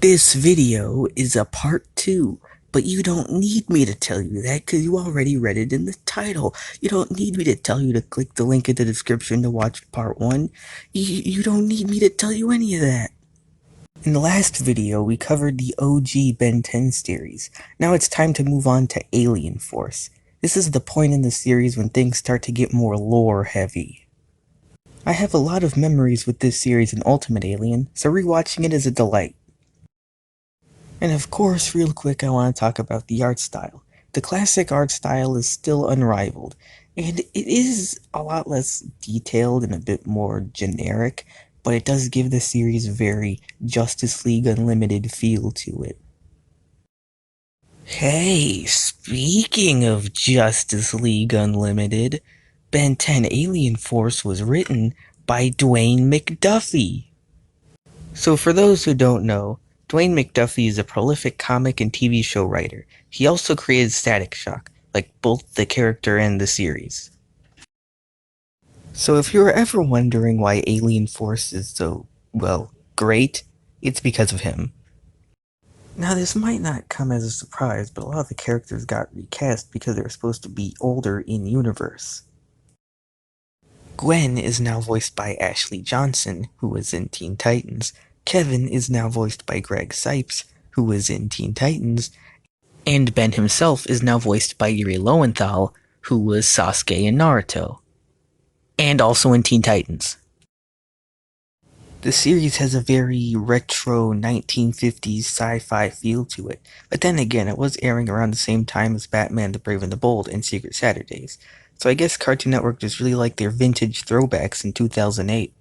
This video is a part 2, but you don't need me to tell you that because you already read it in the title. You don't need me to tell you to click the link in the description to watch part 1. You don't need me to tell you any of that. In the last video, we covered the OG Ben 10 series. Now it's time to move on to Alien Force. This is the point in the series when things start to get more lore heavy. I have a lot of memories with this series in Ultimate Alien, so rewatching it is a delight. And of course, real quick, I want to talk about the art style. The classic art style is still unrivaled, and it is a lot less detailed and a bit more generic, but it does give the series a very Justice League Unlimited feel to it. Hey, speaking of Justice League Unlimited, Ben 10 Alien Force was written by Dwayne McDuffie. So for those who don't know, Dwayne McDuffie is a prolific comic and TV show writer. He also created Static Shock, like both the character and the series. So if you're ever wondering why Alien Force is so, well, great, it's because of him. Now this might not come as a surprise, but a lot of the characters got recast because they were supposed to be older in universe. Gwen is now voiced by Ashley Johnson, who was in Teen Titans. Kevin is now voiced by Greg Cipes, who was in Teen Titans. And Ben himself is now voiced by Yuri Lowenthal, who was Sasuke in Naruto. And also in Teen Titans. The series has a very retro 1950s sci-fi feel to it, but then again, it was airing around the same time as Batman the Brave and the Bold and Secret Saturdays, so I guess Cartoon Network just really liked their vintage throwbacks in 2008.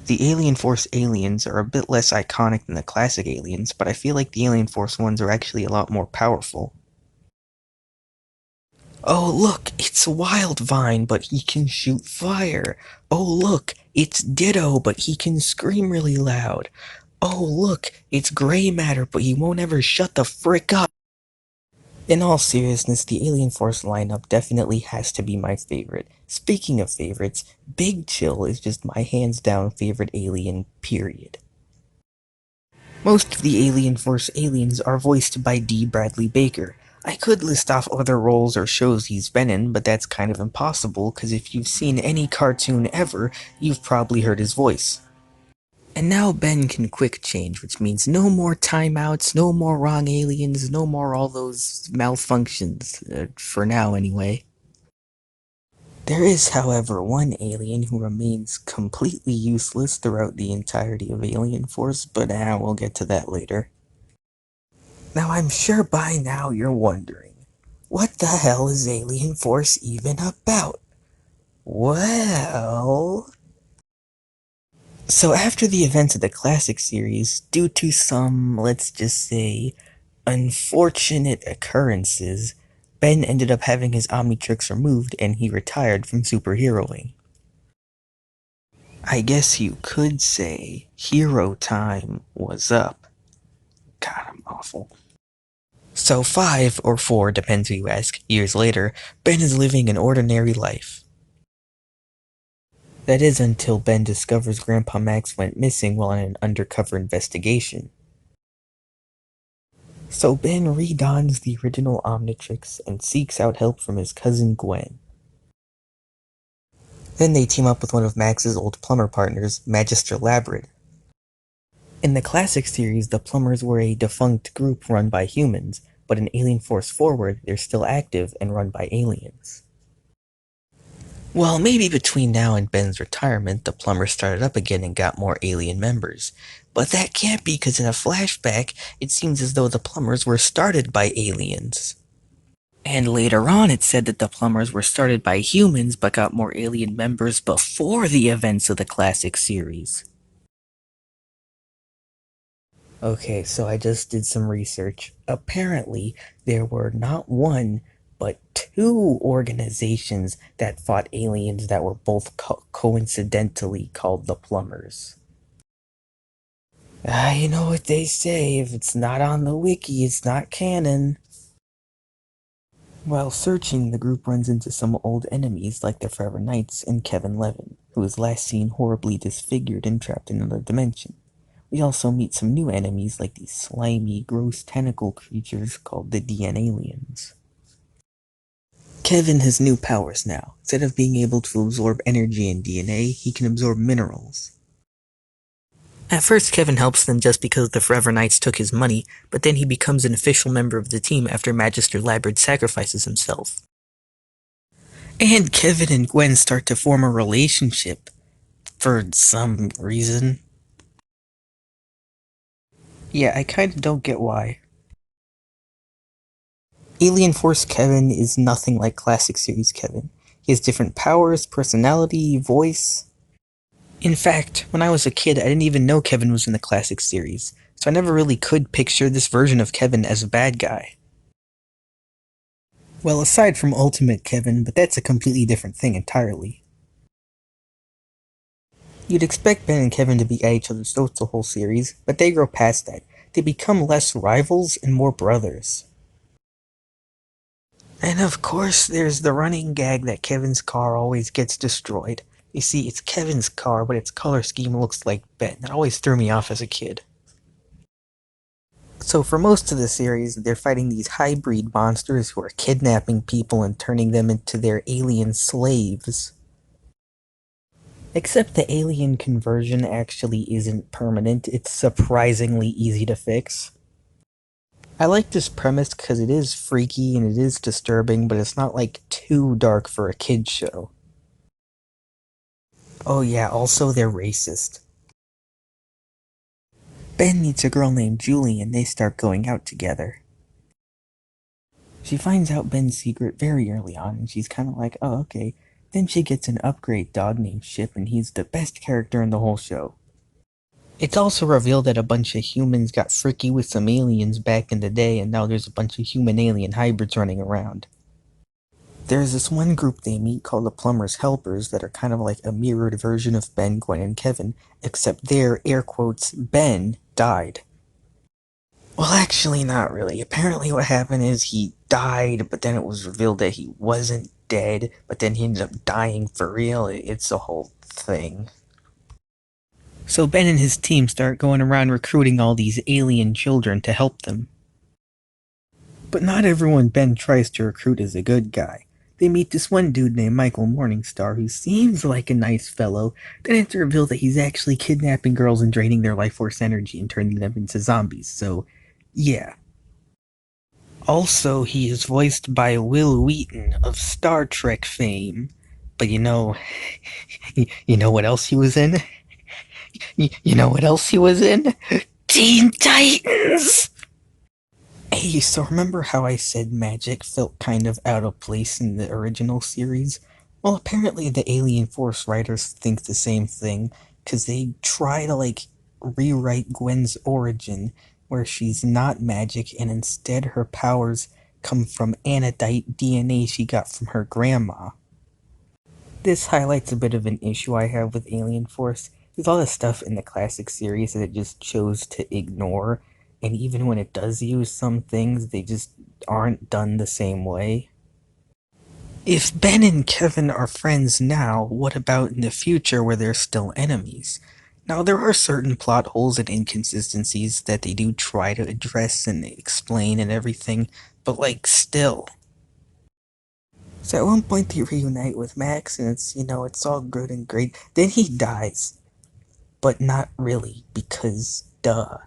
The Alien Force aliens are a bit less iconic than the classic aliens, but I feel like the Alien Force ones are actually a lot more powerful. Oh look, it's Wildvine, but he can shoot fire. Oh look, it's Ditto, but he can scream really loud. Oh look, it's Gray Matter, but he won't ever shut the frick up. In all seriousness, the Alien Force lineup definitely has to be my favorite. Speaking of favorites, Big Chill is just my hands down favorite alien, period. Most of the Alien Force aliens are voiced by D. Bradley Baker. I could list off other roles or shows he's been in, but that's kind of impossible, because if you've seen any cartoon ever, you've probably heard his voice. And now Ben can quick change, which means no more timeouts, no more wrong aliens, no more all those malfunctions, for now anyway. There is, however, one alien who remains completely useless throughout the entirety of Alien Force, but we'll get to that later. Now I'm sure by now you're wondering, what the hell is Alien Force even about? Well... So after the events of the classic series, due to some, let's just say, unfortunate occurrences, Ben ended up having his Omnitrix removed and he retired from superheroing. I guess you could say hero time was up. God, I'm awful. So 5 or 4, depends who you ask, years later, Ben is living an ordinary life. That is until Ben discovers Grandpa Max went missing while on an undercover investigation. So Ben redons the original Omnitrix and seeks out help from his cousin Gwen. Then they team up with one of Max's old plumber partners, Magister Labyrinth. In the classic series, the Plumbers were a defunct group run by humans, but in Alien Force Forward, they're still active and run by aliens. Well, maybe between now and Ben's retirement, the Plumbers started up again and got more alien members. But that can't be, because in a flashback, it seems as though the Plumbers were started by aliens. And later on, it said that the Plumbers were started by humans but got more alien members before the events of the classic series. Okay, so I just did some research. Apparently, there were not one, but 2 organizations that fought aliens that were both coincidentally called the Plumbers. You know what they say, if it's not on the wiki, it's not canon. While searching, the group runs into some old enemies like the Forever Knights and Kevin Levin, who was last seen horribly disfigured and trapped in another dimension. We also meet some new enemies like these slimy, gross tentacle creatures called the DNA aliens. Kevin has new powers now. Instead of being able to absorb energy and DNA, he can absorb minerals. At first, Kevin helps them just because the Forever Knights took his money, but then he becomes an official member of the team after Magister Labyrinth sacrifices himself. And Kevin and Gwen start to form a relationship. For some reason. Yeah, I kinda don't get why. Alien Force Kevin is nothing like Classic Series Kevin. He has different powers, personality, voice. In fact, when I was a kid, I didn't even know Kevin was in the Classic Series, so I never really could picture this version of Kevin as a bad guy. Well, aside from Ultimate Kevin, but that's a completely different thing entirely. You'd expect Ben and Kevin to be at each other's throats the whole series, but they grow past that. They become less rivals and more brothers. And of course, there's the running gag that Kevin's car always gets destroyed. You see, it's Kevin's car, but its color scheme looks like Ben. That always threw me off as a kid. So for most of the series, they're fighting these hybrid monsters who are kidnapping people and turning them into their alien slaves. Except the alien conversion actually isn't permanent, it's surprisingly easy to fix. I like this premise because it is freaky and it is disturbing, but it's not like too dark for a kid's show. Oh yeah, also they're racist. Ben meets a girl named Julie and they start going out together. She finds out Ben's secret very early on and she's kinda like, oh okay. Then she gets an upgrade dog named Ship and he's the best character in the whole show. It's also revealed that a bunch of humans got freaky with some aliens back in the day and now there's a bunch of human-alien hybrids running around. There's this one group they meet called the Plumber's Helpers that are kind of like a mirrored version of Ben, Gwen, and Kevin, except their, air quotes, Ben died. Well, actually not really. Apparently what happened is he died, but then it was revealed that he wasn't dead, but then he ended up dying for real. It's a whole thing. So Ben and his team start going around recruiting all these alien children to help them. But not everyone Ben tries to recruit is a good guy. They meet this one dude named Michael Morningstar who seems like a nice fellow, then it's revealed that he's actually kidnapping girls and draining their life force energy and turning them into zombies, so yeah. Also, he is voiced by Will Wheaton of Star Trek fame. But you know what else he was in? You know what else he was in? Teen Titans! Hey, so remember how I said magic felt kind of out of place in the original series? Well, apparently the Alien Force writers think the same thing, because they try to, rewrite Gwen's origin, where she's not magic and instead her powers come from anodite DNA she got from her grandma. This highlights a bit of an issue I have with Alien Force. There's all this stuff in the classic series that it just chose to ignore, and even when it does use some things, they just aren't done the same way. If Ben and Kevin are friends now, what about in the future where they're still enemies? Now, there are certain plot holes and inconsistencies that they do try to address and explain and everything, but still. So at one point they reunite with Max and it's all good and great. Then he dies. But not really, because duh.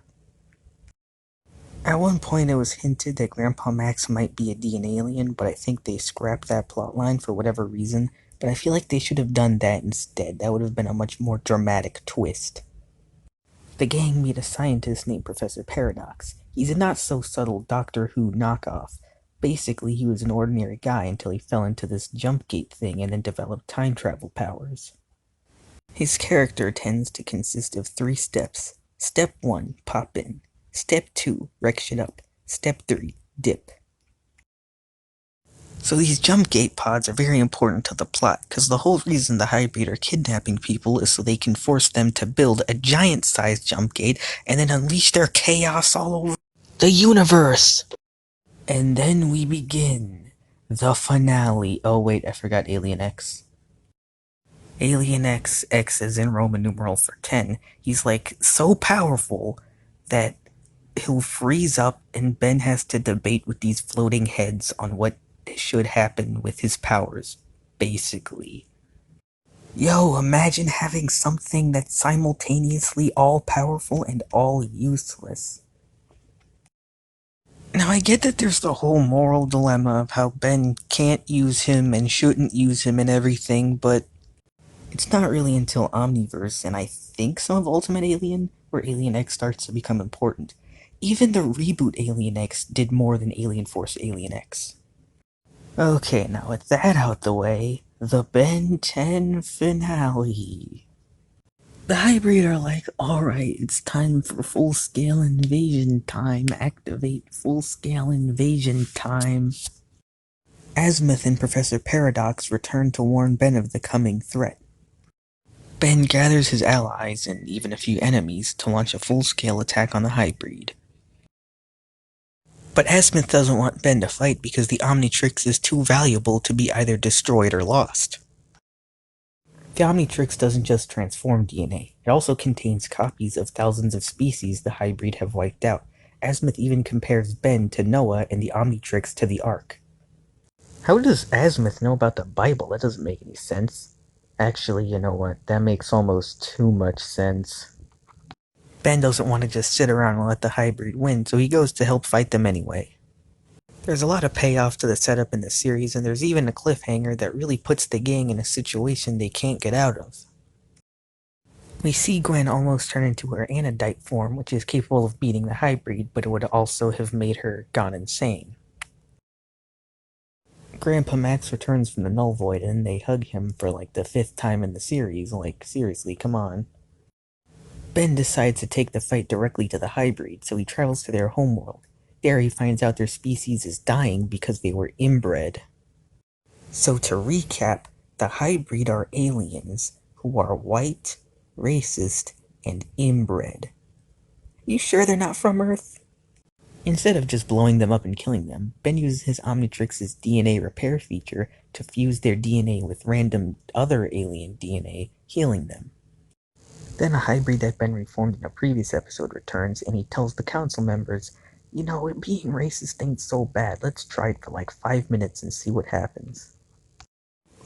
At one point it was hinted that Grandpa Max might be a DNA alien, but I think they scrapped that plotline for whatever reason. But I feel like they should have done that instead. That would have been a much more dramatic twist. The gang meet a scientist named Professor Paradox. He's a not-so-subtle Doctor Who knockoff. Basically, he was an ordinary guy until he fell into this jump gate thing and then developed time travel powers. His character tends to consist of 3 steps. Step 1, pop in. Step 2, wreck shit up. Step 3, dip. So these jump gate pods are very important to the plot, because the whole reason the Hybrid are kidnapping people is so they can force them to build a giant-sized jump gate and then unleash their chaos all over the universe. And then we begin the finale. Oh wait, I forgot Alien X. Alien X, X is in Roman numeral for 10. He's like so powerful that he'll freeze up and Ben has to debate with these floating heads on what should happen with his powers, basically. Yo, imagine having something that's simultaneously all powerful and all useless. Now, I get that there's the whole moral dilemma of how Ben can't use him and shouldn't use him and everything, but it's not really until Omniverse and I think some of Ultimate Alien where Alien X starts to become important. Even the reboot Alien X did more than Alien Force Alien X. Okay, now with that out the way, the Ben 10 finale. The hybrid are like, alright, it's time for full-scale invasion time. Activate full-scale invasion time. Azimuth and Professor Paradox return to warn Ben of the coming threat. Ben gathers his allies, and even a few enemies, to launch a full-scale attack on the hybrid. But Azimuth doesn't want Ben to fight because the Omnitrix is too valuable to be either destroyed or lost. The Omnitrix doesn't just transform DNA, it also contains copies of thousands of species the hybrid have wiped out. Azimuth even compares Ben to Noah and the Omnitrix to the Ark. How does Azimuth know about the Bible? That doesn't make any sense. Actually, you know what? That makes almost too much sense. Ben doesn't want to just sit around and let the hybrid win, so he goes to help fight them anyway. There's a lot of payoff to the setup in the series, and there's even a cliffhanger that really puts the gang in a situation they can't get out of. We see Gwen almost turn into her anodite form, which is capable of beating the hybrid, but it would also have made her gone insane. Grandpa Max returns from the Null Void, and they hug him for like the 5th time in the series. Like, seriously, come on. Ben decides to take the fight directly to the hybrid, so he travels to their homeworld. There he finds out their species is dying because they were inbred. So to recap, the hybrid are aliens who are white, racist, and inbred. You sure they're not from Earth? Instead of just blowing them up and killing them, Ben uses his Omnitrix's DNA repair feature to fuse their DNA with random other alien DNA, healing them. Then a hybrid that Ben reformed in a previous episode returns, and he tells the council members, you know, being racist ain't so bad, let's try it for like 5 minutes and see what happens.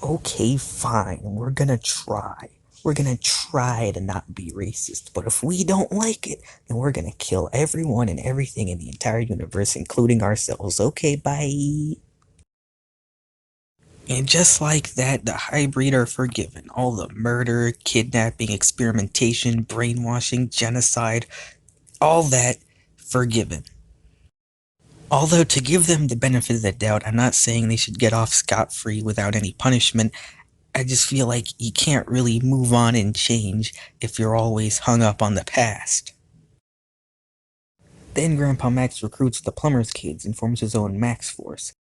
Okay, fine, we're gonna try. We're gonna try to not be racist, but if we don't like it, then we're gonna kill everyone and everything in the entire universe, including ourselves. Okay, bye. And just like that, the hybrid are forgiven. All the murder, kidnapping, experimentation, brainwashing, genocide, all that forgiven. Although, to give them the benefit of the doubt, I'm not saying they should get off scot-free without any punishment. I just feel like you can't really move on and change if you're always hung up on the past. Then Grandpa Max recruits the Plumber's kids and forms his own Max Force.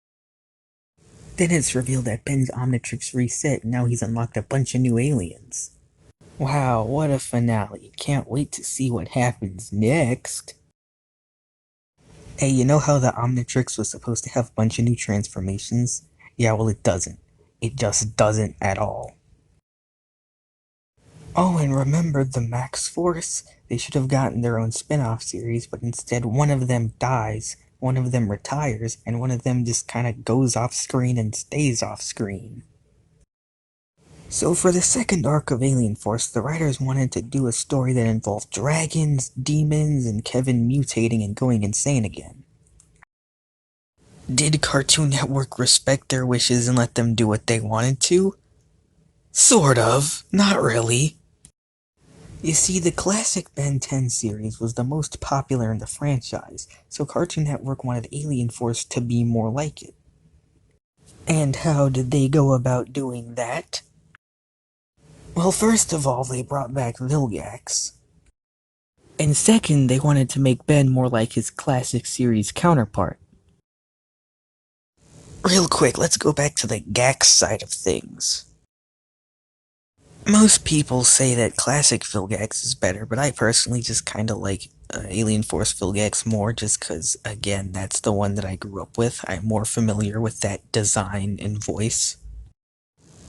Then it's revealed that Ben's Omnitrix Reset, and now he's unlocked a bunch of new aliens. Wow, what a finale. Can't wait to see what happens next. Hey, you know how the Omnitrix was supposed to have a bunch of new transformations? Yeah, well, it doesn't. It just doesn't at all. Oh, and remember the Max Force? They should have gotten their own spin-off series, but instead one of them dies, one of them retires, and one of them just kinda goes off screen and stays off screen. So for the second arc of Alien Force, the writers wanted to do a story that involved dragons, demons, and Kevin mutating and going insane again. Did Cartoon Network respect their wishes and let them do what they wanted to? Sort of. Not really. You see, the classic Ben 10 series was the most popular in the franchise, so Cartoon Network wanted Alien Force to be more like it. And how did they go about doing that? Well, first of all, they brought back Vilgax. And second, they wanted to make Ben more like his classic series counterpart. Real quick, let's go back to the Gax side of things. Most people say that classic Vilgax is better, but I personally just kinda like Alien Force Vilgax more just cause, again, that's the one that I grew up with. I'm more familiar with that design and voice.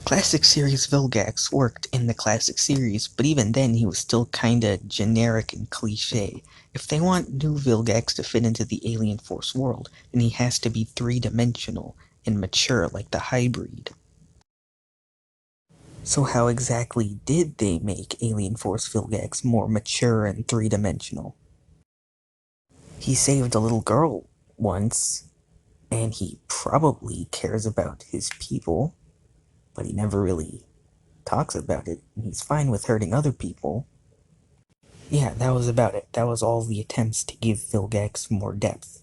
Classic Series Vilgax worked in the Classic Series, but even then he was still kinda generic and cliche. If they want new Vilgax to fit into the Alien Force world, then he has to be three-dimensional and mature like the hybrid. So how exactly did they make Alien Force Vilgax more mature and three-dimensional? He saved a little girl once, and he probably cares about his people, but he never really talks about it. He's fine with hurting other people. Yeah, that was about it. That was all the attempts to give Vilgax more depth.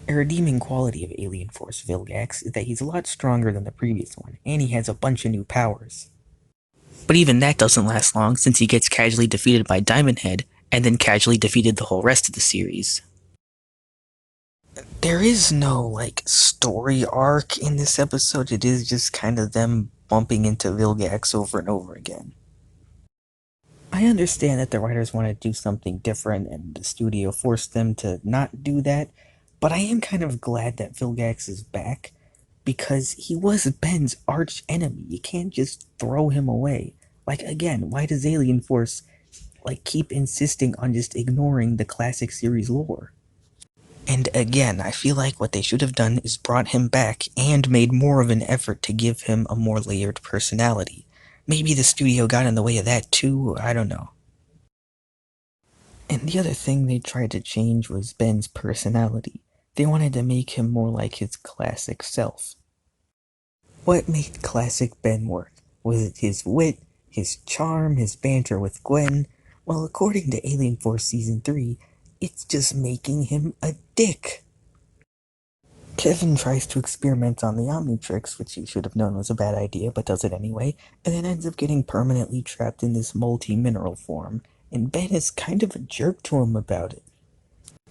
A redeeming quality of Alien Force Vilgax is that he's a lot stronger than the previous one, and he has a bunch of new powers. But even that doesn't last long, since he gets casually defeated by Diamond Head, and then casually defeated the whole rest of the series. There is no, story arc in this episode. It is just kind of them bumping into Vilgax over and over again. I understand that the writers want to do something different and the studio forced them to not do that, but I am kind of glad that Vilgax is back because he was Ben's arch enemy. You can't just throw him away. Again, why does Alien Force keep insisting on just ignoring the classic series lore? And again, I feel like what they should have done is brought him back and made more of an effort to give him a more layered personality. Maybe the studio got in the way of that too, I don't know. And the other thing they tried to change was Ben's personality. They wanted to make him more like his classic self. What made classic Ben work? Was it his wit, his charm, his banter with Gwen? Well, according to Alien Force Season 3, it's just making him a dick. Kevin tries to experiment on the Omnitrix, which he should have known was a bad idea, but does it anyway, and then ends up getting permanently trapped in this multi-mineral form, and Ben is kind of a jerk to him about it.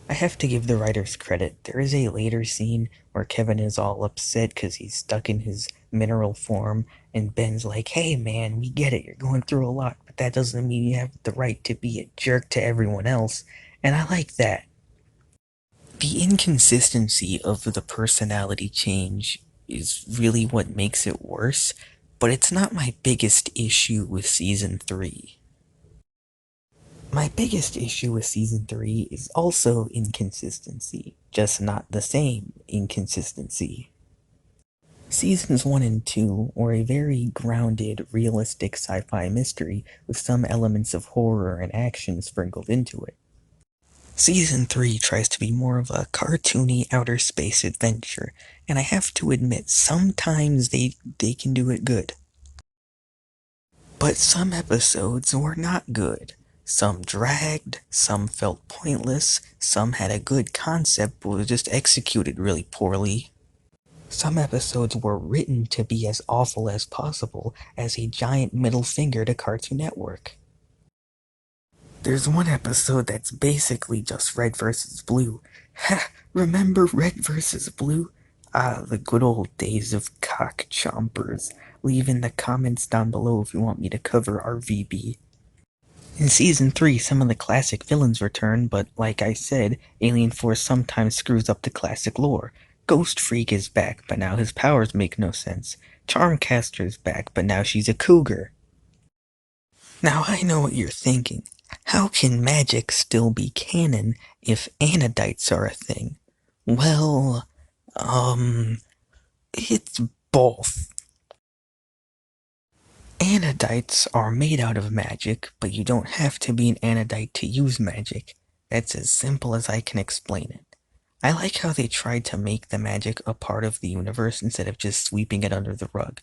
I have to give the writers credit. There is a later scene where Kevin is all upset because he's stuck in his mineral form, and Ben's like, hey man, we get it, you're going through a lot, but that doesn't mean you have the right to be a jerk to everyone else, and I like that. The inconsistency of the personality change is really what makes it worse, but it's not my biggest issue with Season 3. My biggest issue with Season 3 is also inconsistency, just not the same inconsistency. Seasons 1 and 2 were a very grounded, realistic sci-fi mystery with some elements of horror and action sprinkled into it. Season 3 tries to be more of a cartoony outer space adventure, and I have to admit, sometimes they can do it good. But some episodes were not good. Some dragged, some felt pointless, some had a good concept but was just executed really poorly. Some episodes were written to be as awful as possible as a giant middle finger to Cartoon Network. There's one episode that's basically just Red versus Blue. Ha! Remember Red versus Blue? Ah, the good old days of cock chompers. Leave in the comments down below if you want me to cover RVB. In Season 3, some of the classic villains return, but like I said, Alien Force sometimes screws up the classic lore. Ghost Freak is back, but now his powers make no sense. Charmcaster's back, but now she's a cougar. Now I know what you're thinking. How can magic still be canon if anodites are a thing? Well, it's both. Anodites are made out of magic, but you don't have to be an anodite to use magic. That's as simple as I can explain it. I like how they tried to make the magic a part of the universe instead of just sweeping it under the rug.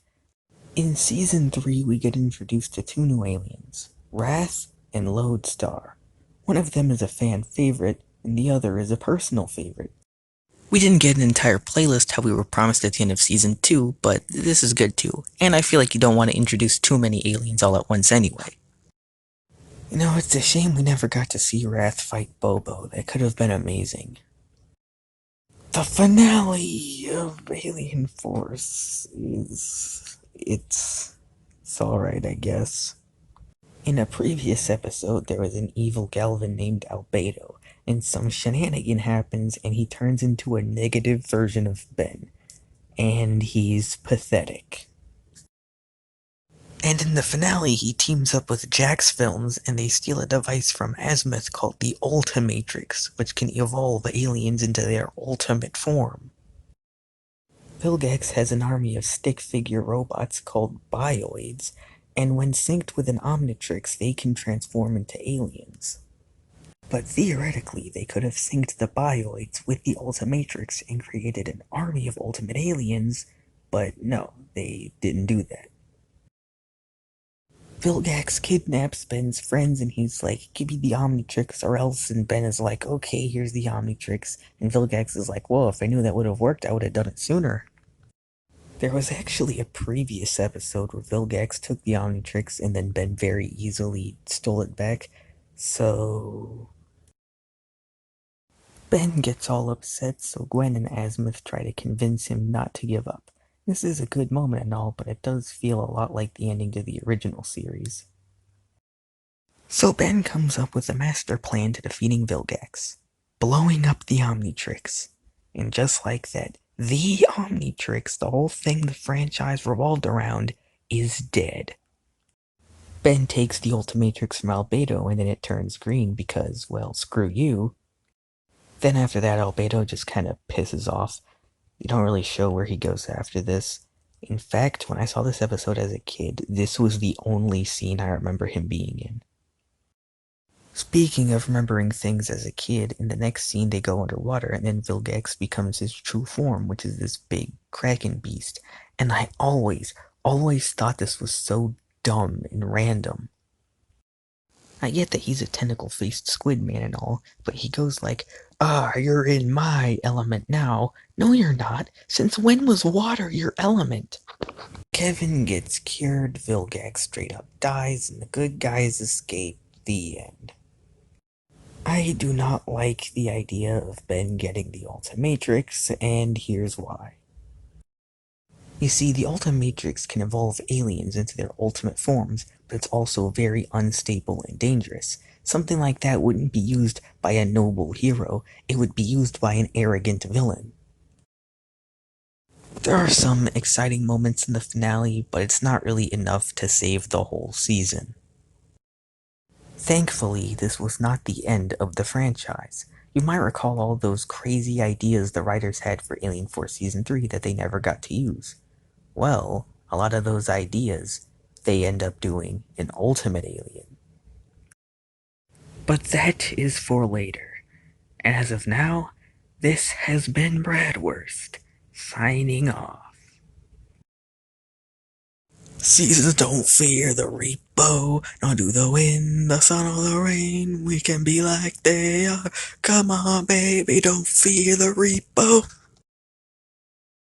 In Season 3, we get introduced to two new aliens, Wrath and Lodestar. One of them is a fan favorite, and the other is a personal favorite. We didn't get an entire playlist how we were promised at the end of Season 2, but this is good too, and I feel like you don't want to introduce too many aliens all at once anyway. You know, it's a shame we never got to see Wrath fight Bobo. That could have been amazing. The finale of Alien Force is... It's alright, I guess. In a previous episode, there was an evil Galvin named Albedo, and some shenanigan happens and he turns into a negative version of Ben. And he's pathetic. And in the finale, he teams up with Jax Films and they steal a device from Azimuth called the Ultimatrix, which can evolve aliens into their ultimate form. Vilgax has an army of stick-figure robots called bioids, and when synced with an Omnitrix, they can transform into aliens. But theoretically, they could have synced the bioids with the Ultimatrix and created an army of ultimate aliens, but no, they didn't do that. Vilgax kidnaps Ben's friends and he's like, give me the Omnitrix or else, and Ben is like, okay, here's the Omnitrix, and Vilgax is like, whoa, if I knew that would have worked, I would have done it sooner. There was actually a previous episode where Vilgax took the Omnitrix and then Ben very easily stole it back, so Ben gets all upset, so Gwen and Azimuth try to convince him not to give up. This is a good moment and all, but it does feel a lot like the ending to the original series. So Ben comes up with a master plan to defeating Vilgax, blowing up the Omnitrix. And just like that, the Omnitrix, the whole thing the franchise revolved around, is dead. Ben takes the Ultimatrix from Albedo and then it turns green because, well, screw you. Then after that, Albedo just kind of pisses off. You don't really show where he goes after this. In fact, when I saw this episode as a kid, this was the only scene I remember him being in. Speaking of remembering things as a kid, in the next scene they go underwater and then Vilgax becomes his true form, which is this big kraken beast. And I always thought this was so dumb and random. I get that he's a tentacle-faced squid man and all, but he goes like, you're in my element now. No, you're not. Since when was water your element? Kevin gets cured, Vilgax straight up dies, and the good guys escape. The end. I do not like the idea of Ben getting the Ultimatrix, and here's why. You see, the Ultimatrix can evolve aliens into their ultimate forms, but it's also very unstable and dangerous. Something like that wouldn't be used by a noble hero, it would be used by an arrogant villain. There are some exciting moments in the finale, but it's not really enough to save the whole season. Thankfully, this was not the end of the franchise. You might recall all those crazy ideas the writers had for Alien Force Season 3 that they never got to use. Well, a lot of those ideas, they end up doing in Ultimate Alien. But that is for later. And as of now, this has been Bradworst, signing off. Seasons don't fear the repo, nor do the wind, the sun, or the rain. We can be like they are. Come on, baby, don't fear the repo.